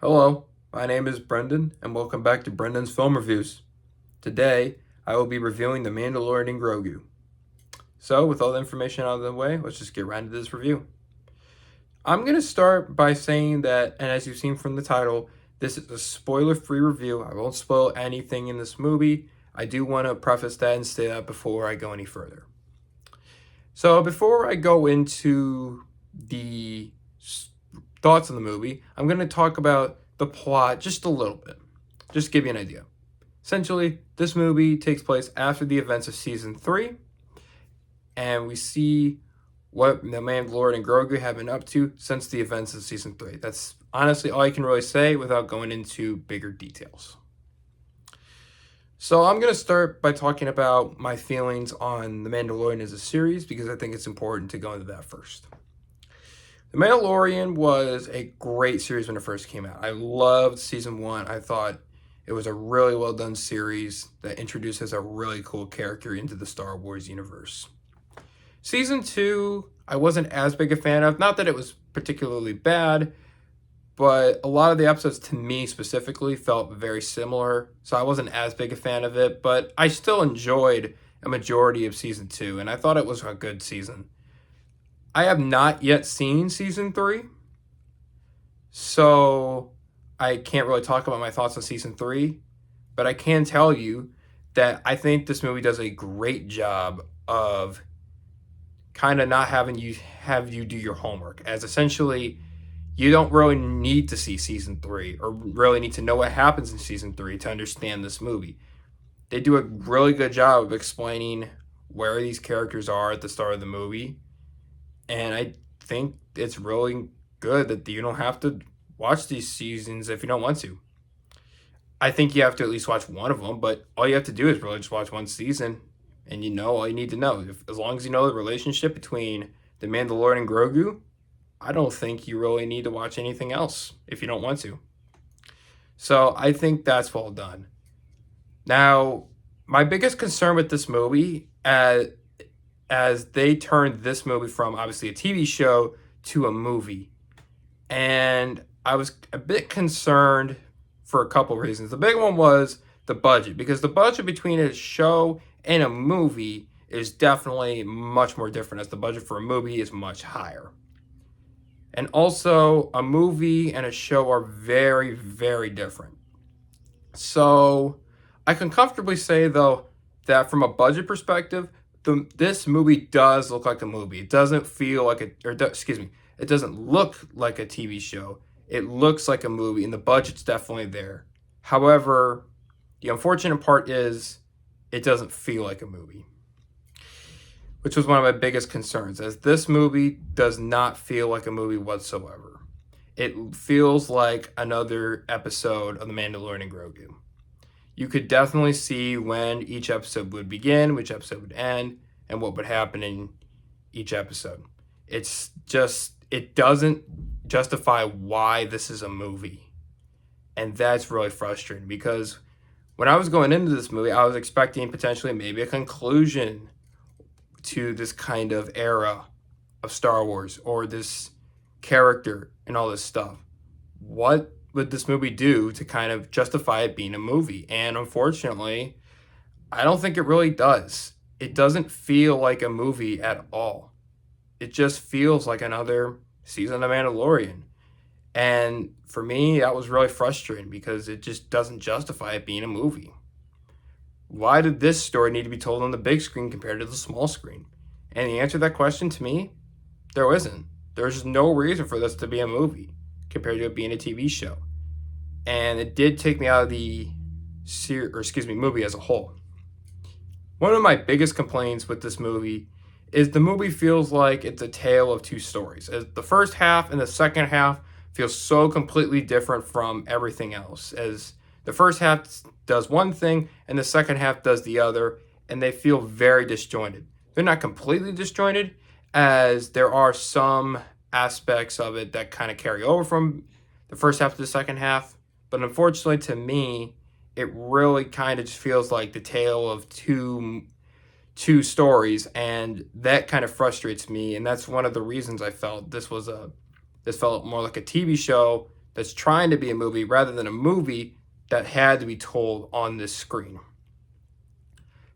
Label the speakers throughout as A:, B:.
A: Hello, my name is Brendan, and welcome back to Brendan's Film Reviews. Today, I will be reviewing The Mandalorian and Grogu. So, with all the information out of the way, let's just get right into this review. I'm going to start by saying that, and as you've seen from the title, this is a spoiler-free review. I won't spoil anything in this movie. I do want to preface that and say that before I go any further. So, before I go into the thoughts on the movie, I'm going to talk about the plot just a little bit. Just to give you an idea. Essentially, this movie takes place after the events of Season 3, and we see what the Mandalorian and Grogu have been up to since the events of Season 3. That's honestly all I can really say without going into bigger details. So I'm going to start by talking about my feelings on The Mandalorian as a series because I think it's important to go into that first. The Mandalorian was a great series when it first came out. I loved Season 1. I thought it was a really well done series that introduces a really cool character into the Star Wars universe. Season 2, I wasn't as big a fan of. Not that it was particularly bad, but a lot of the episodes to me specifically felt very similar. So I wasn't as big a fan of it, but I still enjoyed a majority of Season 2, and I thought it was a good season. I have not yet seen Season 3, so I can't really talk about my thoughts on Season 3, but I can tell you that I think this movie does a great job of kind of not having you do your homework, as essentially you don't really need to see Season 3 or really need to know what happens in Season 3 to understand this movie. They do a really good job of explaining where these characters are at the start of the movie, and I think it's really good that you don't have to watch these seasons if you don't want to. I think you have to at least watch one of them, but all you have to do is really just watch one season, and you know all you need to know. As long as you know the relationship between the Mandalorian and Grogu, I don't think you really need to watch anything else if you don't want to. So I think that's well done. Now, my biggest concern with this movie, as they turned this movie from obviously a TV show to a movie. And I was a bit concerned for a couple reasons. The big one was the budget, because the budget between a show and a movie is definitely much more different, as the budget for a movie is much higher. And also, a movie and a show are very, very different. So I can comfortably say, though, that from a budget perspective, this movie does look like a movie. It doesn't feel like it doesn't look like a TV show. It looks like a movie, and the budget's definitely there. However, the unfortunate part is it doesn't feel like a movie, which was one of my biggest concerns, as this movie does not feel like a movie whatsoever. It feels like another episode of The Mandalorian and Grogu. You could definitely see when each episode would begin, which episode would end, and what would happen in each episode. It doesn't justify why this is a movie. And that's really frustrating, because when I was going into this movie, I was expecting potentially maybe a conclusion to this kind of era of Star Wars or this character and all this stuff. What would this movie do to kind of justify it being a movie? And unfortunately, I don't think it really does. It doesn't feel like a movie at all. It just feels like another season of Mandalorian. And for me, that was really frustrating because it just doesn't justify it being a movie. Why did this story need to be told on the big screen compared to the small screen? And the answer to that question, to me, there isn't. There's no reason for this to be a movie compared to it being a TV show. And it did take me out of the movie as a whole. One of my biggest complaints with this movie is the movie feels like it's a tale of two stories. As the first half and the second half feels so completely different from everything else. As the first half does one thing and the second half does the other, and they feel very disjointed. They're not completely disjointed, as there are some aspects of it that kind of carry over from the first half to the second half. But unfortunately to me, it really kind of just feels like the tale of two stories, and that kind of frustrates me. And that's one of the reasons I felt this felt more like a TV show that's trying to be a movie rather than a movie that had to be told on this screen.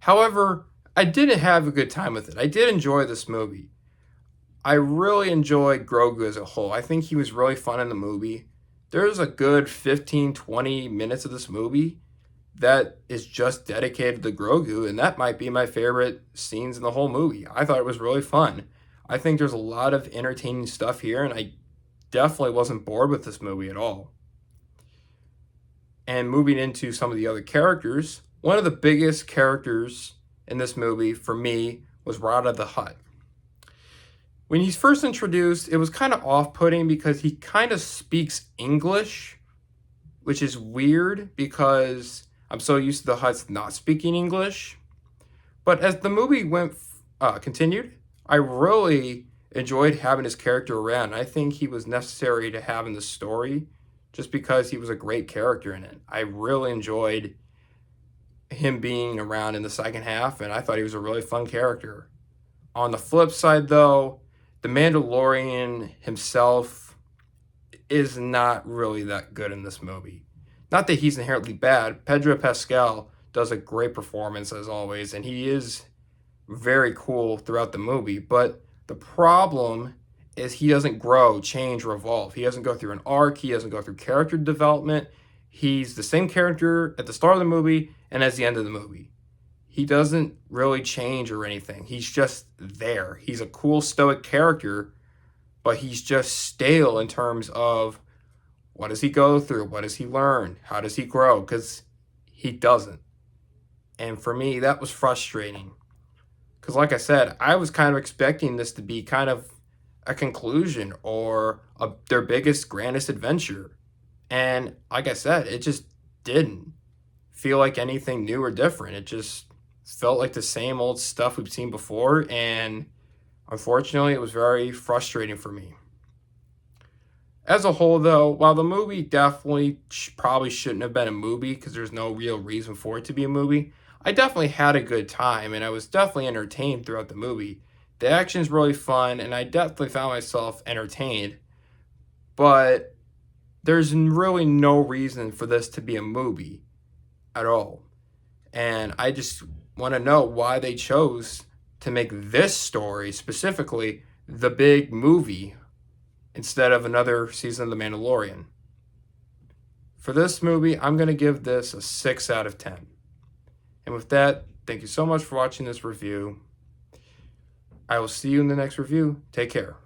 A: However, I didn't have a good time with it. I did enjoy this movie. I really enjoyed Grogu as a whole. I think he was really fun in the movie. There's a good 15, 20 minutes of this movie that is just dedicated to Grogu, and that might be my favorite scenes in the whole movie. I thought it was really fun. I think there's a lot of entertaining stuff here, and I definitely wasn't bored with this movie at all. And moving into some of the other characters, one of the biggest characters in this movie for me was Rada the Hutt. When he's first introduced, it was kind of off-putting because he kind of speaks English, which is weird because I'm so used to the Hutts not speaking English. But as the movie continued, I really enjoyed having his character around. I think he was necessary to have in the story just because he was a great character in it. I really enjoyed him being around in the second half, and I thought he was a really fun character. On the flip side, though, the Mandalorian himself is not really that good in this movie. Not that he's inherently bad. Pedro Pascal does a great performance as always, and he is very cool throughout the movie. But the problem is he doesn't grow, change, or evolve. He doesn't go through an arc. He doesn't go through character development. He's the same character at the start of the movie and at the end of the movie. He doesn't really change or anything. He's just there. He's a cool, stoic character, but he's just stale in terms of what does he go through? What does he learn? How does he grow? Because he doesn't. And for me, that was frustrating. Because like I said, I was kind of expecting this to be kind of a conclusion or their biggest, grandest adventure. And like I said, it just didn't feel like anything new or different. It just felt like the same old stuff we've seen before. And unfortunately, it was very frustrating for me. As a whole, though, while the movie definitely probably shouldn't have been a movie because there's no real reason for it to be a movie, I definitely had a good time and I was definitely entertained throughout the movie. The action is really fun and I definitely found myself entertained, but there's really no reason for this to be a movie at all. And I just want to know why they chose to make this story specifically the big movie instead of another season of The Mandalorian. For this movie, I'm going to give this a 6 out of 10. And with that, thank you so much for watching this review. I will see you in the next review. Take care.